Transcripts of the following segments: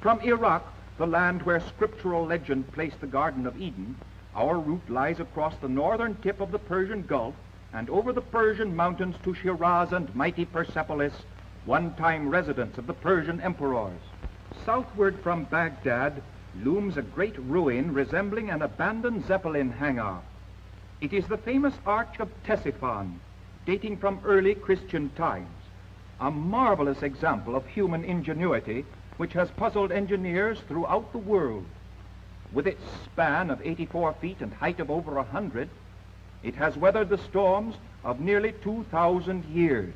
From Iraq, the land where scriptural legend placed the Garden of Eden, our route lies across the northern tip of the Persian Gulf and over the Persian mountains to Shiraz and mighty Persepolis, one-time residence of the Persian emperors. Southward from Baghdad looms a great ruin resembling an abandoned Zeppelin hangar. It is the famous Arch of Ctesiphon, dating from early Christian times, a marvelous example of human ingenuity which has puzzled engineers throughout the world. With its span of 84 feet and height of over 100, it has weathered the storms of nearly 2,000 years.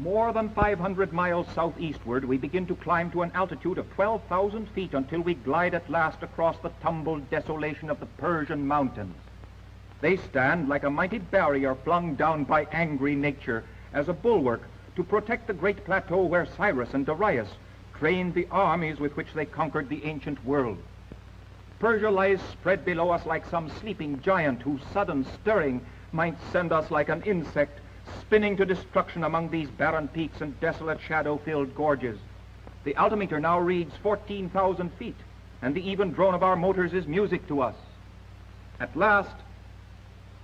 More than 500 miles southeastward, we begin to climb to an altitude of 12,000 feet until we glide at last across the tumbled desolation of the Persian mountains. They stand like a mighty barrier flung down by angry nature as a bulwark to protect the great plateau where Cyrus and Darius trained the armies with which they conquered the ancient world. Persia lies spread below us like some sleeping giant whose sudden stirring might send us like an insect spinning to destruction among these barren peaks and desolate shadow-filled gorges. The altimeter now reads 14,000 feet, and the even drone of our motors is music to us. At last,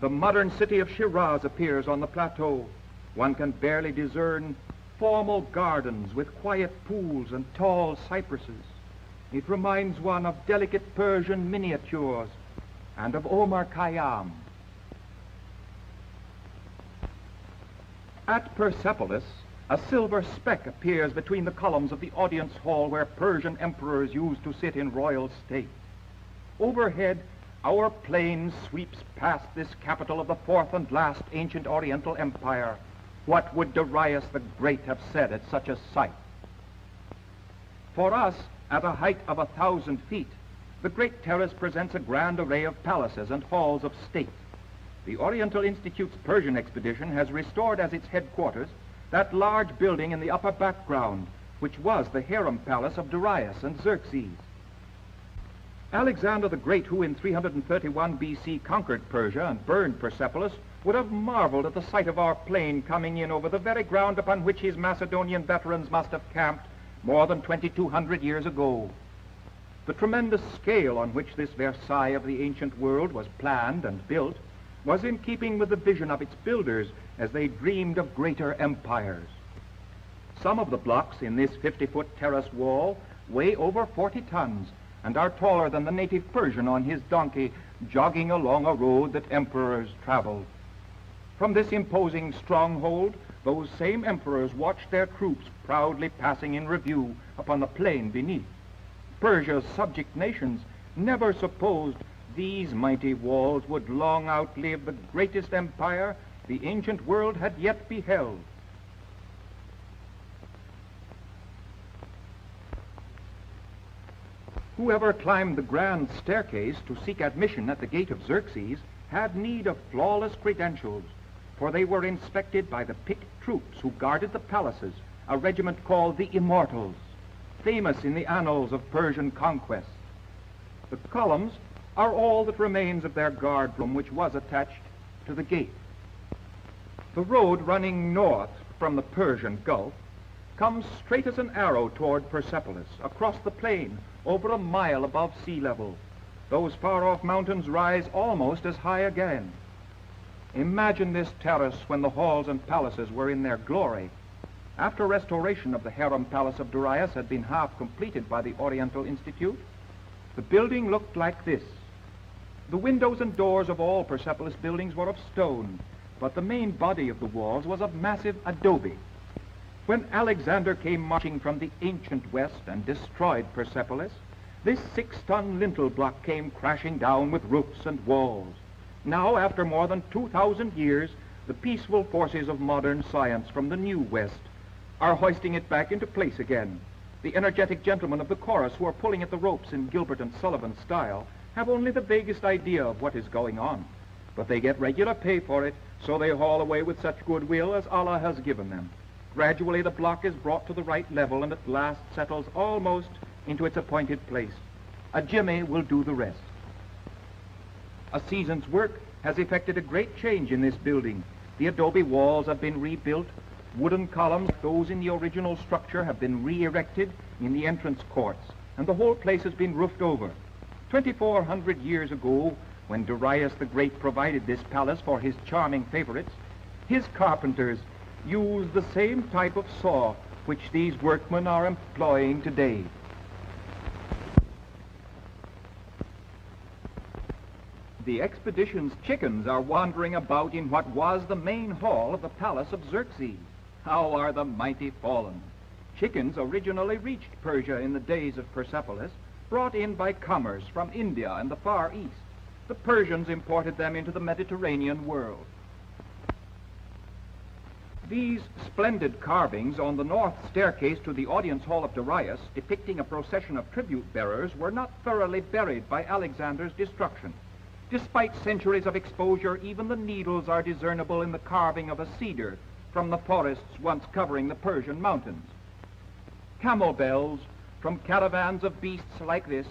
the modern city of Shiraz appears on the plateau. One can barely discern formal gardens with quiet pools and tall cypresses. It reminds one of delicate Persian miniatures and of Omar Khayyam. At Persepolis, a silver speck appears between the columns of the audience hall where Persian emperors used to sit in royal state. Overhead, our plane sweeps past this capital of the fourth and last ancient Oriental empire. What would Darius the Great have said at such a sight? For us, at a height of 1,000 feet, the great terrace presents a grand array of palaces and halls of state. The Oriental Institute's Persian expedition has restored as its headquarters that large building in the upper background, which was the harem palace of Darius and Xerxes. Alexander the Great, who in 331 BC conquered Persia and burned Persepolis, would have marveled at the sight of our plane coming in over the very ground upon which his Macedonian veterans must have camped more than 2,200 years ago. The tremendous scale on which this Versailles of the ancient world was planned and built was in keeping with the vision of its builders as they dreamed of greater empires. Some of the blocks in this 50-foot terrace wall weigh over 40 tons and are taller than the native Persian on his donkey jogging along a road that emperors traveled. From this imposing stronghold, those same emperors watched their troops proudly passing in review upon the plain beneath. Persia's subject nations never supposed these mighty walls would long outlive the greatest empire the ancient world had yet beheld. Whoever climbed the grand staircase to seek admission at the gate of Xerxes had need of flawless credentials, for they were inspected by the picked troops who guarded the palaces, a regiment called the Immortals, famous in the annals of Persian conquest. The columns are all that remains of their guard room, which was attached to the gate. The road running north from the Persian Gulf comes straight as an arrow toward Persepolis, across the plain, over a mile above sea level. Those far-off mountains rise almost as high again. Imagine this terrace when the halls and palaces were in their glory. After restoration of the harem palace of Darius had been half completed by the Oriental Institute, the building looked like this. The windows and doors of all Persepolis buildings were of stone, but the main body of the walls was of massive adobe. When Alexander came marching from the ancient west and destroyed Persepolis, this 6-ton lintel block came crashing down with roofs and walls. Now, after more than 2,000 years, the peaceful forces of modern science from the new west are hoisting it back into place again. The energetic gentlemen of the chorus who are pulling at the ropes in Gilbert and Sullivan style have only the vaguest idea of what is going on, but they get regular pay for it, so they haul away with such goodwill as Allah has given them. Gradually the block is brought to the right level and at last settles almost into its appointed place. A jimmy will do the rest. A season's work has effected a great change in this building. The adobe walls have been rebuilt. Wooden columns, those in the original structure, have been re-erected in the entrance courts, and the whole place has been roofed over. 2,400 years ago, when Darius the Great provided this palace for his charming favorites, his carpenters used the same type of saw which these workmen are employing today. The expedition's chickens are wandering about in what was the main hall of the palace of Xerxes. How are the mighty fallen! Chickens originally reached Persia in the days of Persepolis, brought in by commerce from India and the Far East. The Persians imported them into the Mediterranean world. These splendid carvings on the north staircase to the audience hall of Darius, depicting a procession of tribute bearers, were not thoroughly buried by Alexander's destruction. Despite centuries of exposure, even the needles are discernible in the carving of a cedar from the forests once covering the Persian mountains. Camel bells from caravans of beasts like this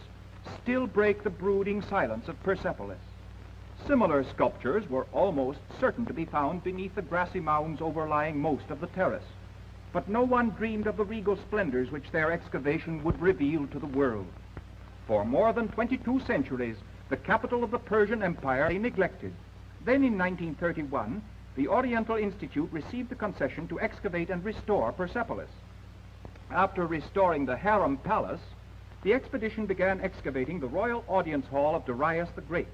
still break the brooding silence of Persepolis. Similar sculptures were almost certain to be found beneath the grassy mounds overlying most of the terrace, but no one dreamed of the regal splendors which their excavation would reveal to the world. For more than 22 centuries, the capital of the Persian Empire lay neglected. Then in 1931, the Oriental Institute received the concession to excavate and restore Persepolis. After restoring the Harem Palace, the expedition began excavating the royal audience hall of Darius the Great.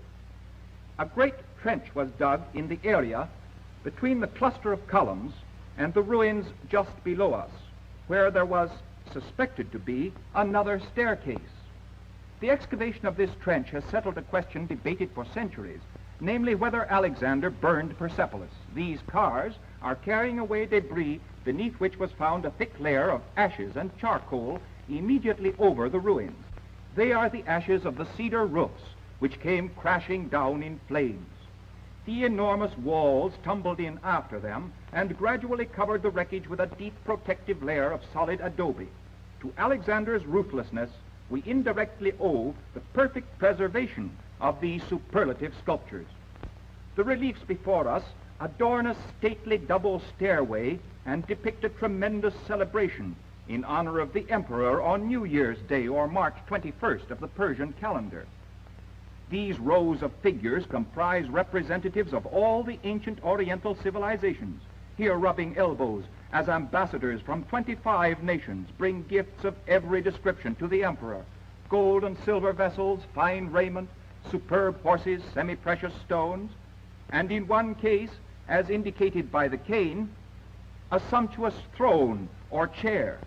A great trench was dug in the area between the cluster of columns and the ruins just below us, where there was suspected to be another staircase. The excavation of this trench has settled a question debated for centuries, namely whether Alexander burned Persepolis. These cars are carrying away debris beneath which was found a thick layer of ashes and charcoal immediately over the ruins. They are the ashes of the cedar roofs which came crashing down in flames. The enormous walls tumbled in after them and gradually covered the wreckage with a deep protective layer of solid adobe. To Alexander's ruthlessness, we indirectly owe the perfect preservation of these superlative sculptures. The reliefs before us adorn a stately double stairway and depict a tremendous celebration in honor of the emperor on New Year's Day, or March 21st of the Persian calendar. These rows of figures comprise representatives of all the ancient Oriental civilizations, here rubbing elbows as ambassadors from 25 nations bring gifts of every description to the emperor: gold and silver vessels, fine raiment, superb horses, semi-precious stones, and in one case, as indicated by the cane, a sumptuous throne or chair.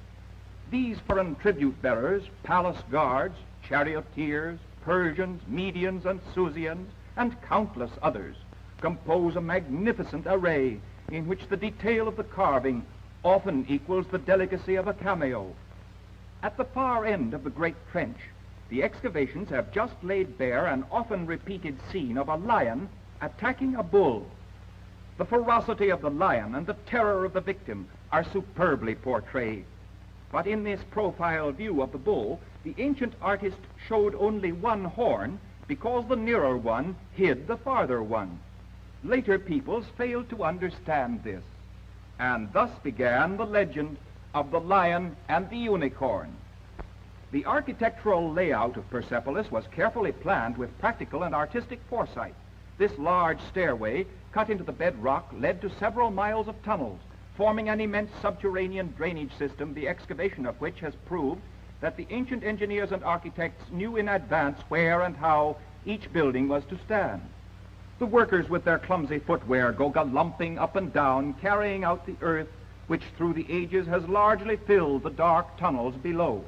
These foreign tribute-bearers, palace guards, charioteers, Persians, Medians, and Susians, and countless others, compose a magnificent array in which the detail of the carving often equals the delicacy of a cameo. At the far end of the great trench, the excavations have just laid bare an often repeated scene of a lion attacking a bull. The ferocity of the lion and the terror of the victim are superbly portrayed. But in this profile view of the bull, the ancient artist showed only one horn because the nearer one hid the farther one. Later peoples failed to understand this, and thus began the legend of the lion and the unicorn. The architectural layout of Persepolis was carefully planned with practical and artistic foresight. This large stairway, cut into the bedrock, led to several miles of tunnels, forming an immense subterranean drainage system, the excavation of which has proved that the ancient engineers and architects knew in advance where and how each building was to stand. The workers with their clumsy footwear go galumphing up and down, carrying out the earth which through the ages has largely filled the dark tunnels below.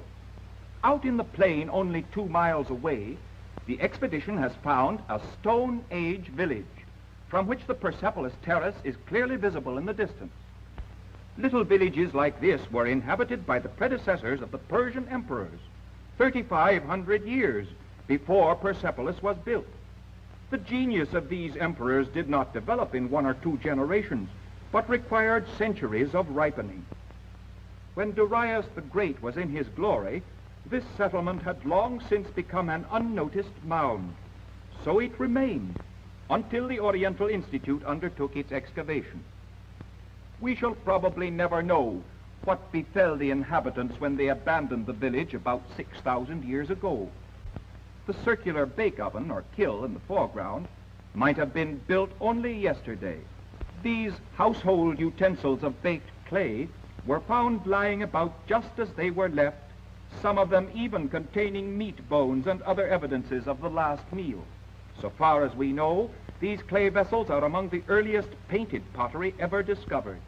Out in the plain only 2 miles away, the expedition has found a Stone Age village, from which the Persepolis terrace is clearly visible in the distance. Little villages like this were inhabited by the predecessors of the Persian emperors, 3,500 years before Persepolis was built. The genius of these emperors did not develop in 1 or 2 generations, but required centuries of ripening. When Darius the Great was in his glory, This settlement had long since become an unnoticed mound. So it remained until the Oriental Institute undertook its excavation. We shall probably never know what befell the inhabitants when they abandoned the village about 6,000 years ago. The circular bake oven or kill in the foreground might have been built only yesterday. These household utensils of baked clay were found lying about just as they were left, some of them even containing meat bones and other evidences of the last meal. So far as we know, these clay vessels are among the earliest painted pottery ever discovered.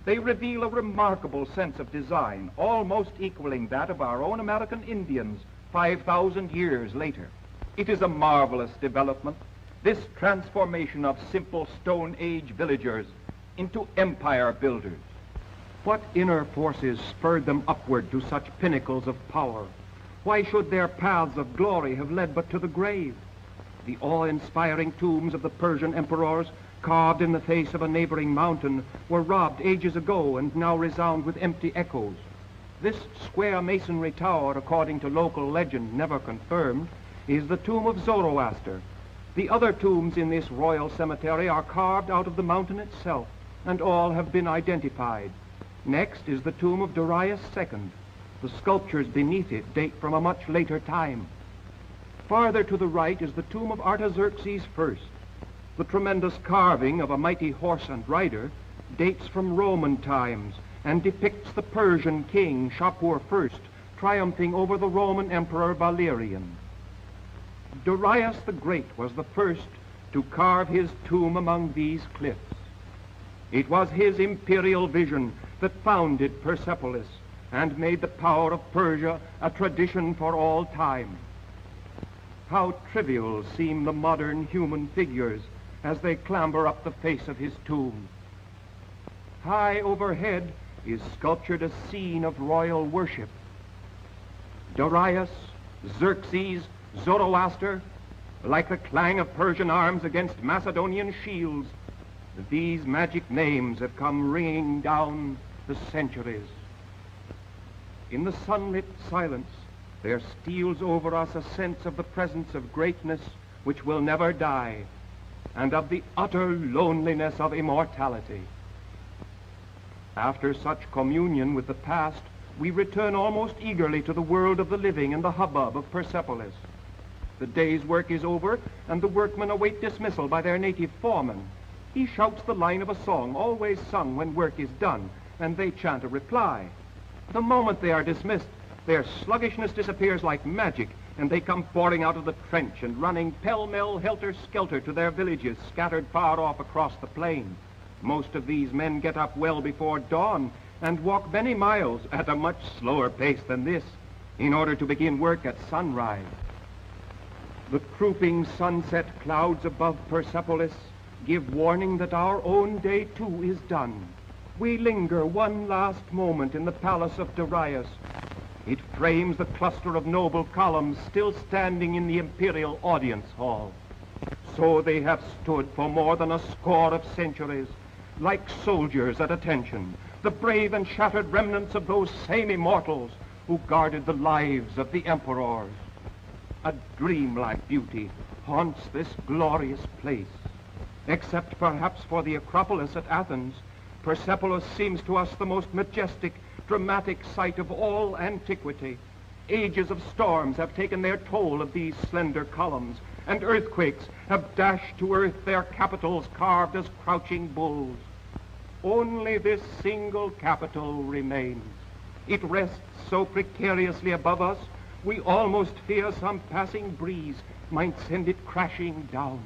They reveal a remarkable sense of design, almost equaling that of our own American Indians 5,000 years later. It is a marvelous development, this transformation of simple Stone Age villagers into empire builders. What inner forces spurred them upward to such pinnacles of power? Why should their paths of glory have led but to the grave? The awe-inspiring tombs of the Persian emperors, carved in the face of a neighboring mountain, were robbed ages ago and now resound with empty echoes. This square masonry tower, according to local legend never confirmed, is the tomb of Zoroaster. The other tombs in this royal cemetery are carved out of the mountain itself, and all have been identified. Next is the tomb of Darius II. The sculptures beneath it date from a much later time. Farther to the right is the tomb of Artaxerxes I. The tremendous carving of a mighty horse and rider dates from Roman times and depicts the Persian king Shapur I triumphing over the Roman emperor Valerian. Darius the Great was the first to carve his tomb among these cliffs. It was his imperial vision that founded Persepolis and made the power of Persia a tradition for all time. How trivial seem the modern human figures as they clamber up the face of his tomb. High overhead is sculptured a scene of royal worship. Darius, Xerxes, Zoroaster, like the clang of Persian arms against Macedonian shields, these magic names have come ringing down the centuries. In the sunlit silence, there steals over us a sense of the presence of greatness which will never die, and of the utter loneliness of immortality. After such communion with the past, we return almost eagerly to the world of the living and the hubbub of Persepolis. The day's work is over, and the workmen await dismissal by their native foreman. He shouts the line of a song always sung when work is done, and they chant a reply. The moment they are dismissed, their sluggishness disappears like magic, and they come pouring out of the trench and running pell-mell, helter-skelter to their villages scattered far off across the plain. Most of these men get up well before dawn and walk many miles at a much slower pace than this in order to begin work at sunrise. The crouping sunset clouds above Persepolis give warning that our own day too is done. We linger one last moment in the palace of Darius. It frames the cluster of noble columns still standing in the imperial audience hall. So they have stood for more than a score of centuries, like soldiers at attention, the brave and shattered remnants of those same immortals who guarded the lives of the emperors. A dreamlike beauty haunts this glorious place. Except perhaps for the Acropolis at Athens, Persepolis seems to us the most majestic, dramatic sight of all antiquity. Ages of storms have taken their toll of these slender columns, and earthquakes have dashed to earth their capitals carved as crouching bulls. Only this single capital remains. It rests so precariously above us, we almost fear some passing breeze might send it crashing down.